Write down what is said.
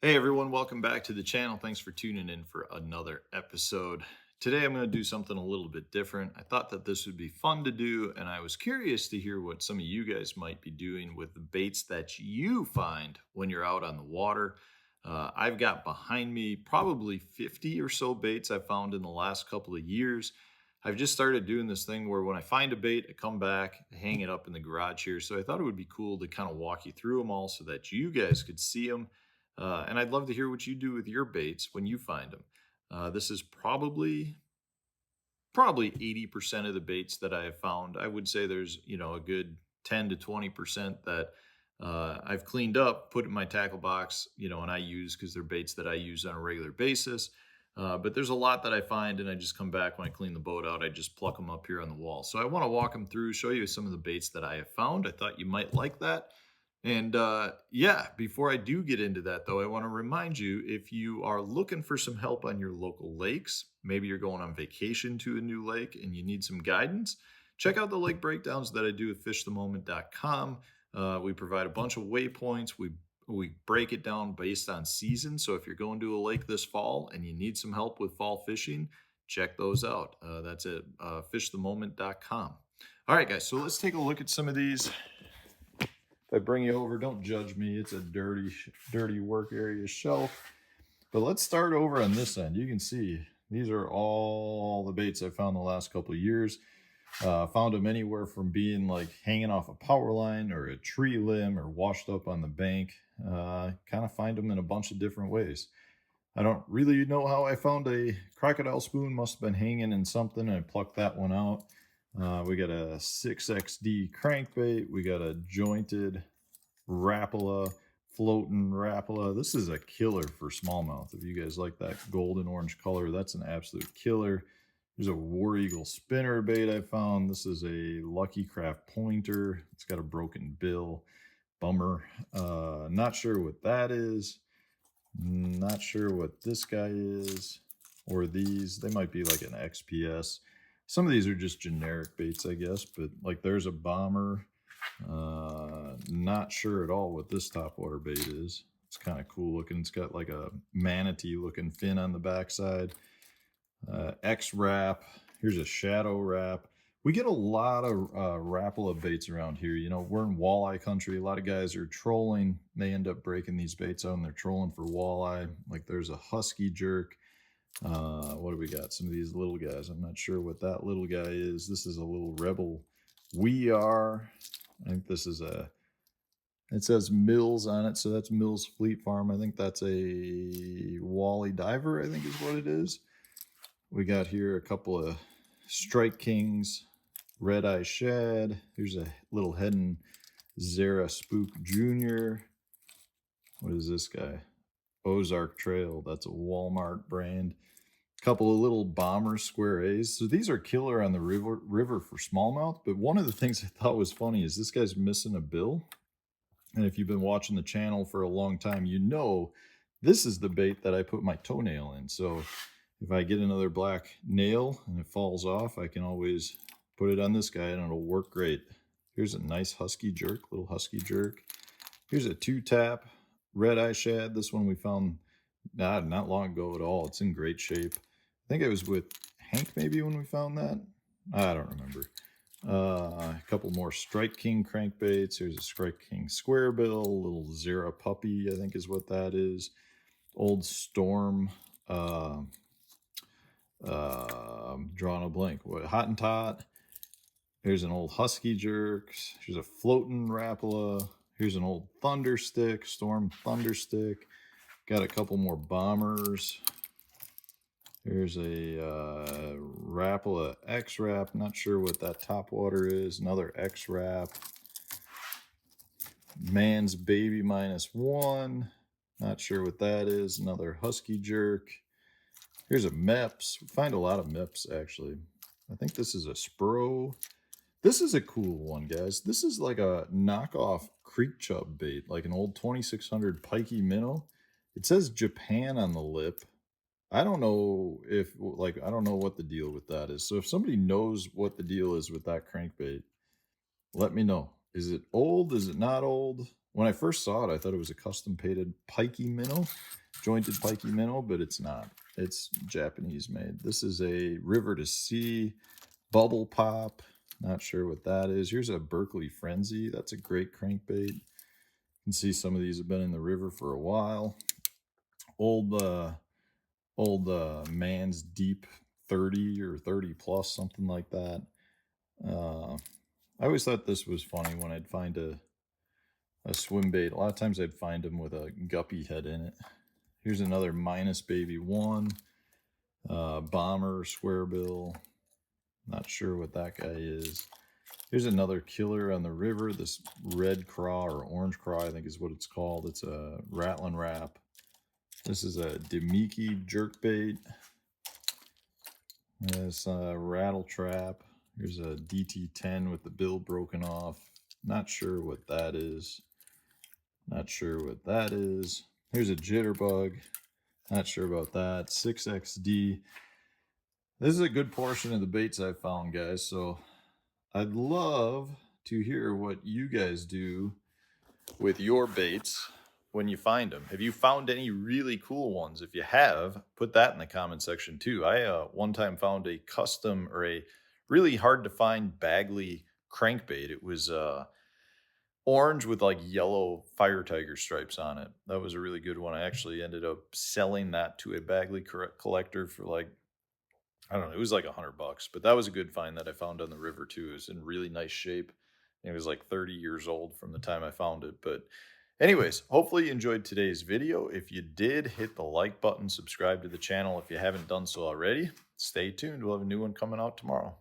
Hey everyone, welcome back to the channel. Thanks for tuning in for another episode. Today I'm going to do something a little bit different. I thought that this would be fun to do, and I was curious to hear what some of you guys might be doing with the baits that you find when you're out on the water. I've got behind me probably 50 or so baits I found in the last couple of years. I've just started doing this thing where when I find a bait, I come back, hang it up in the garage here. So I thought it would be cool to kind of walk you through them all so that you guys could see them, and I'd love to hear what you do with your baits when you find them. This is probably 80% of the baits that I have found. I would say there's, a good 10 to 20% that I've cleaned up, put in my tackle box, and I use because they're baits that I use on a regular basis. But there's a lot that I find, and I just come back when I clean the boat out. I just pluck them up here on the wall. So I want to walk them through, show you some of the baits that I have found. I thought you might like that. And yeah, before I do get into that, though, I want to remind you if you are looking for some help on your local lakes, maybe you're going on vacation to a new lake and you need some guidance, check out the lake breakdowns that I do at fishthemoment.com. We provide a bunch of waypoints. We break it down based on season. So if you're going to a lake this fall and you need some help with fall fishing, check those out. That's at fishthemoment.com. All right, guys. So let's take a look at some of these. If I bring you over, don't judge me. It's a dirty work area shelf. But let's start over on this end. You can see these are all the baits I found the last couple of years. Found them anywhere from being like hanging off a power line or a tree limb or washed up on the bank. Kind of find them in a bunch of different ways. I don't really know how I found a crocodile spoon. Must have been hanging in something and I plucked that one out. We got a 6XD crankbait. We got a jointed Rapala, floating Rapala. This is a killer for smallmouth. If you guys like that golden orange color, that's an absolute killer. There's a War Eagle spinner bait I found. This is a Lucky Craft pointer. It's got a broken bill. Bummer. Not sure what that is. Not sure what this guy is. Or these. They might be like an XPS. Some of these are just generic baits, I guess, but like there's a bomber. Not sure at all what this topwater bait is. It's kind of cool looking. It's got like a manatee looking fin on the backside. X wrap. Here's a shadow wrap. We get a lot of Rapala baits around here. We're in walleye country. A lot of guys are trolling. They end up breaking these baits out and they're trolling for walleye. Like there's a husky jerk. What do we got? Some of these little guys. I'm not sure what that little guy is. This is a little rebel. I think this is it says Mills on it, so that's Mills Fleet Farm. I think that's a Wally Diver, I think is what it is. We got here a couple of Strike Kings, Red Eye Shad. Here's a little Headin' Zara Spook Jr. What is this guy? Ozark Trail. That's a Walmart brand. Couple of little Bomber Square A's. So these are killer on the river for smallmouth. But one of the things I thought was funny is this guy's missing a bill. And if you've been watching the channel for a long time, this is the bait that I put my toenail in. So if I get another black nail and it falls off, I can always put it on this guy and it'll work great. Here's a nice husky jerk, little husky jerk. Here's a 2-tap Red Eye Shad. This one we found not long ago at all. It's in great shape. I think it was with Hank maybe when we found that. I don't remember. A couple more Strike King crankbaits. Here's a Strike King square bill, little Zara puppy, I think is what that is. Old Storm, drawing a blank. What, Hottentot. Here's an old Husky Jerk. Here's a floating Rapala. Here's an old Thunderstick, Storm Thunderstick. Got a couple more Bombers. Here's a Rapala X-Wrap. Not sure what that topwater is. Another X-Wrap. Man's Baby -1. Not sure what that is. Another Husky Jerk. Here's a Meps. We find a lot of Meps, actually. I think this is a Spro. This is a cool one, guys. This is like a knockoff creek chub bait, like an old 2600 pikey minnow. It says Japan on the lip. I don't know I don't know what the deal with that is. So if somebody knows what the deal is with that crankbait, let me know. Is it old? Is it not old? When I first saw it, I thought it was a custom painted pikey minnow, jointed pikey minnow, but it's not. It's Japanese made. This is a river to sea bubble pop. Not sure what that is. Here's a Berkeley Frenzy. That's a great crankbait. You can see some of these have been in the river for a while. Old Man's Deep 30 or 30 plus, something like that. I always thought this was funny when I'd find a swim bait. A lot of times I'd find them with a guppy head in it. Here's another minus baby one. Bomber, square bill. Not sure what that guy is. Here's another killer on the river. This red craw or orange craw, I think is what it's called. It's a rattling wrap. This is a Demiki jerkbait. This rattle trap. Here's a DT10 with the bill broken off. Not sure what that is. Not sure what that is. Here's a jitterbug. Not sure about that. 6XD. This is a good portion of the baits I've found, guys. So I'd love to hear what you guys do with your baits when you find them. Have you found any really cool ones? If you have, put that in the comment section too. I one time found a custom or a really hard to find Bagley crankbait. It was orange with like yellow fire tiger stripes on it. That was a really good one. I actually ended up selling that to a Bagley collector for like, I don't know, it was like $100, but that was a good find that I found on the river too. It was in really nice shape. It was like 30 years old from the time I found it. But anyways, hopefully you enjoyed today's video. If you did, hit the like button, subscribe to the channel if you haven't done so already. Stay tuned. We'll have a new one coming out tomorrow.